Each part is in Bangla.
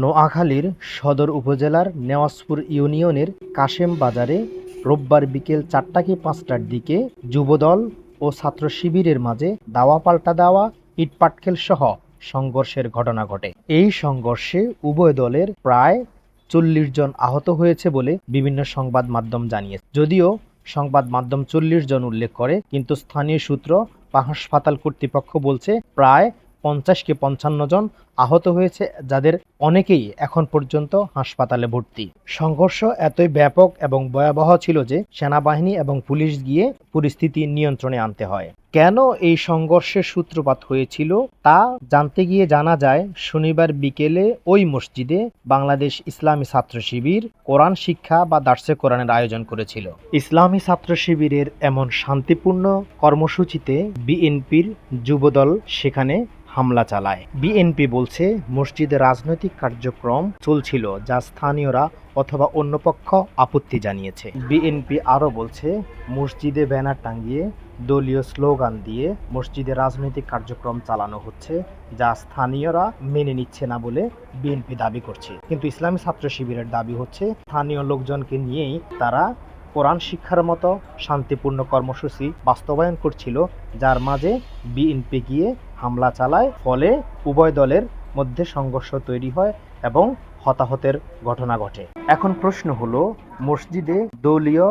নোয়াখালীর সদর উপজেলার নেওয়াজপুর ইউনিয়নের কাশেম বাজারে রোববার বিকেল 4টা কি 5টার দিকে যুবদল ও ছাত্র শিবিরের মাঝে দাওয়া পাল্টা দেওয়া, ইটপাটকেল সহ সংঘর্ষের ঘটনা ঘটে। এই সংঘর্ষে উভয় দলের প্রায় 40 জন আহত হয়েছে বলে বিভিন্ন সংবাদ মাধ্যম জানিয়েছে। যদিও সংবাদ মাধ্যম 40 জন উল্লেখ করে, কিন্তু স্থানীয় সূত্র বা হাসপাতাল কর্তৃপক্ষ বলছে প্রায় 50 কি 55 জন আহত হয়েছে, যাদের অনেকেই এখন পর্যন্ত হাসপাতালে ভর্তি। সংঘর্ষ এতই ব্যাপক এবং ভয়াবহ ছিল যে সেনাবাহিনী এবং পুলিশ গিয়ে পরিস্থিতি নিয়ন্ত্রণে আনতে হয়। কেন এই সংঘর্ষের সূত্রপাত হয়েছিল তা জানতে গিয়ে জানা যায়, শনিবার বিকেলে ওই মসজিদে বাংলাদেশ ইসলামী ছাত্র শিবির কোরআন শিক্ষা বা দার্সে কোরআনের আয়োজন করেছিল। ইসলামী ছাত্র শিবিরের এমন শান্তিপূর্ণ কর্মসূচিতে বিএনপির যুবদল সেখানে হামলা চালায়। বিএনপি বলছে মসজিদে রাজনৈতিক কার্যক্রম চলছিল, যা স্থানীয়রা অথবা অন্য পক্ষ আপত্তি জানিয়েছে। বিএনপি আরও বলছে মসজিদে ব্যানার টাঙিয়ে দলীয় স্লোগান দিয়ে মসজিদে রাজনৈতিক কার্যক্রম চালানো হচ্ছে, যা স্থানীয়রা মেনে নিচ্ছে না বলে বিএনপি দাবি করছে। কিন্তু ইসলামী ছাত্র শিবিরের দাবি হচ্ছে স্থানীয় লোকজনকে নিয়েই তারা কোরআন শিক্ষার মতো শান্তিপূর্ণ কর্মসূচি বাস্তবায়ন করছিল, যার মাঝে বিএনপি গিয়ে হামলা চালায়। ফলে উভয় দলের মধ্যে সংঘর্ষ তৈরি হয় এবং হতাহতের ঘটনা ঘটে। এখন প্রশ্ন হলো, মসজিদে দলীয়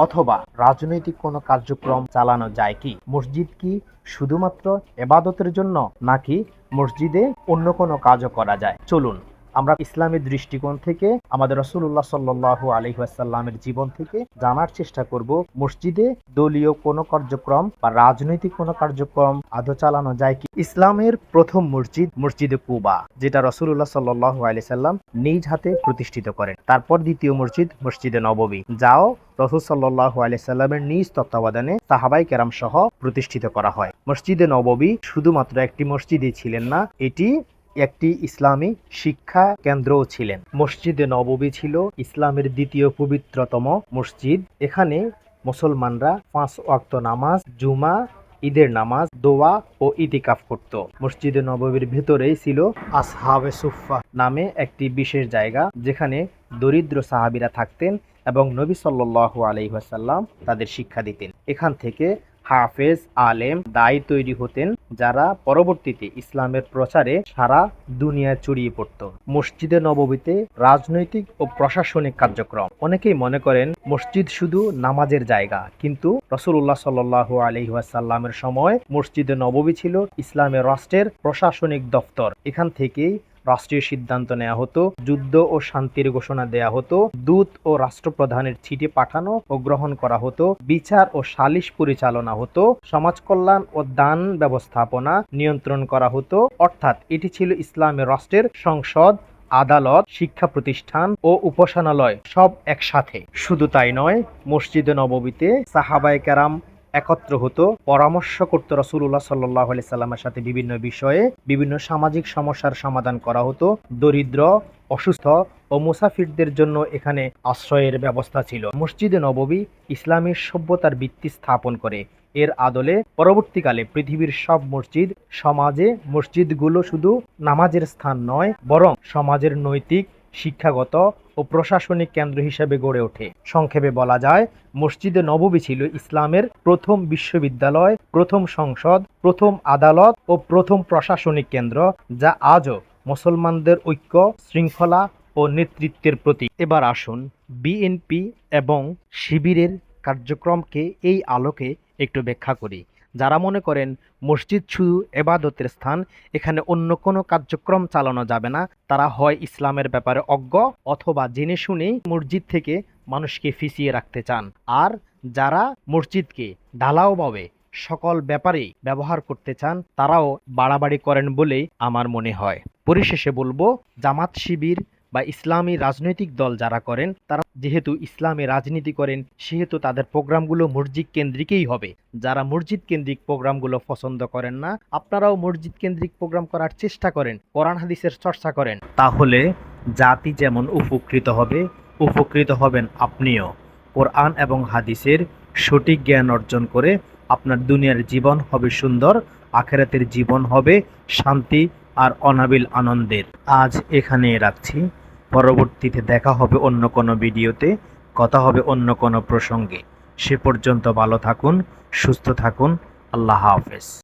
অথবা রাজনৈতিক কোনো কার্যক্রম চালানো যায় কি? মসজিদ কি শুধুমাত্র ইবাদতের জন্য, নাকি মসজিদে অন্য কোনো কাজও করা যায়? চলুন আমরা ইসলামের দৃষ্টিকোণ থেকে, আমাদের রাসূলুল্লাহ সাল্লাল্লাহু আলাইহি ওয়াসাল্লামের জীবন থেকে জানার চেষ্টা করব, মসজিদে দলীয় কোনো কার্যক্রম বা রাজনৈতিক কোনো কার্যক্রম আদৌ চালানো যায় কি। ইসলামের প্রথম মসজিদ মসজিদে কুবা, যেটা রাসূলুল্লাহ সাল্লাল্লাহু আলাইহি সাল্লাম নিজ হাতে প্রতিষ্ঠিত করেন। তারপর দ্বিতীয় মসজিদ মসজিদে নববী, যাও রাসূল সাল্লাল্লাহু আলাইহি সাল্লামের নিজ তত্ত্বাবধানে সাহাবায়ে কেরাম সহ প্রতিষ্ঠিত করা হয়। মসজিদে নববী শুধুমাত্র একটি মসজিদই ছিলেন না, এটি একটি ইসলামী শিক্ষা কেন্দ্রও ছিলেন। মসজিদে নববী ছিল ইসলামের দ্বিতীয় পবিত্রতম মসজিদ। এখানে মুসলমানরা 5 ওয়াক্ত নামাজ, জুমা, ঈদের নামাজ, দোয়া ও ইতিকাফ করত। মসজিদে নববীর ভেতরেই ছিল আসহাবে সুফফা নামে একটি বিশেষ জায়গা, যেখানে দরিদ্র সাহাবীরা থাকতেন এবং নবী সাল্লাল্লাহু আলাইহি ওয়াসাল্লাম তাদের শিক্ষা দিতেন। এখান থেকে হাফেজ, আলেম, দায়ী তৈরি হতেন, যারা পরবর্তীতে ইসলামের প্রচারে সারা দুনিয়ায় ছড়িয়ে পড়ত। মসজিদে নববীতে রাজনৈতিক ও প্রশাসনিক কার্যক্রম। অনেকেই মনে করেন মসজিদ শুধু নামাজের জায়গা, কিন্তু রাসূলুল্লাহ সাল্লাল্লাহু আলাইহি ওয়াসাল্লামের সময় মসজিদে নববী ছিল ইসলামের রাষ্ট্রের প্রশাসনিক দফতর। এখান থেকেই রাষ্ট্রীয় সিদ্ধান্ত নেওয়া হতো, যুদ্ধ ও শান্তির ঘোষণা দেয়া হতো, দূত ও রাষ্ট্রপ্রধানের চিঠি পাঠানো ও গ্রহণ করা হতো, বিচার ও সালিশ পরিচালনা হতো, সমাজ কল্যাণ ও দান ব্যবস্থাপনা নিয়ন্ত্রণ করা হতো। অর্থাৎ এটি ছিল ইসলামের রাষ্ট্রের সংসদ, আদালত, শিক্ষা প্রতিষ্ঠান ও উপাসনালয় সব একসাথে। শুধু তাই নয়, মসজিদে নববীতে সাহাবায়ে কেরাম একত্র হতো, পরামর্শ করত রাসূলুল্লাহ সাল্লাল্লাহু আলাইহি সাল্লামের সাথে বিভিন্ন বিষয়ে, বিভিন্ন সামাজিক সমস্যার সমাধান করা হতো। দরিদ্র, অসুস্থ ও মুসাফিরদের জন্য এখানে আশ্রয়ের ব্যবস্থা ছিল। মসজিদে নববী ইসলামী সভ্যতার ভিত্তি স্থাপন করে। এর আদলে পরবর্তীকালে পৃথিবীর সব মসজিদ, সমাজে মসজিদগুলো শুধু নামাজের স্থান নয়, বরং সমাজের নৈতিক, শিক্ষাগত ও প্রশাসনিক কেন্দ্র হিসেবে গড়ে ওঠে। সংক্ষেপে বলা যায়, মসজিদে নববী ছিল ইসলামের প্রথম বিশ্ববিদ্যালয়, প্রথম সংসদ, প্রথম আদালত ও প্রথম প্রশাসনিক কেন্দ্র, যা আজও মুসলমানদের ঐক্য, শৃঙ্খলা ও নেতৃত্বের প্রতীক। এবার আসুন বিএনপি এবং শিবিরের কার্যক্রমকে এই আলোকে একটু ব্যাখ্যা করি। যারা মনে করেন মসজিদ শুধু ইবাদতের স্থান, এখানে অন্য কোনো কার্যক্রম চালানো যাবে না, তারা হয় ইসলামের ব্যাপারে অজ্ঞ, অথবা জেনে শুনেই মসজিদ থেকে মানুষকে ফিরিয়ে রাখতে চান। আর যারা মসজিদকে ঢালাওভাবে সকল ব্যাপারেই ব্যবহার করতে চান, তারাও বাড়াবাড়ি করেন বলেই আমার মনে হয়। পরিশেষে বলবো, জামাত শিবির বা ইসলামী রাজনৈতিক দল যারা করেন, তারা যেহেতু ইসলামী রাজনীতি করেন, সেহেতু তাদের প্রোগ্রামগুলো মসজিদ কেন্দ্রিকই হবে। যারা মসজিদ কেন্দ্রিক প্রোগ্রামগুলো পছন্দ করেন না, আপনারাও মসজিদ কেন্দ্রিক প্রোগ্রাম করার চেষ্টা করেন, কোরআন হাদিসের চর্চা করেন, তাহলে জাতি যেমন উপকৃত হবে, উপকৃত হবেন আপনিও। কোরআন এবং হাদিসের সঠিক জ্ঞান অর্জন করে আপনার দুনিয়ার জীবন হবে সুন্দর, আখিরাতের জীবন হবে শান্তি আর অনাবিল আনন্দের। আজ এখানে রাখছি, পরবর্তীতে দেখা হবে অন্য কোনো ভিডিওতে, কথা হবে অন্য কোনো প্রসঙ্গে। সে পর্যন্ত ভালো থাকুন, সুস্থ থাকুন। আল্লাহ হাফেজ।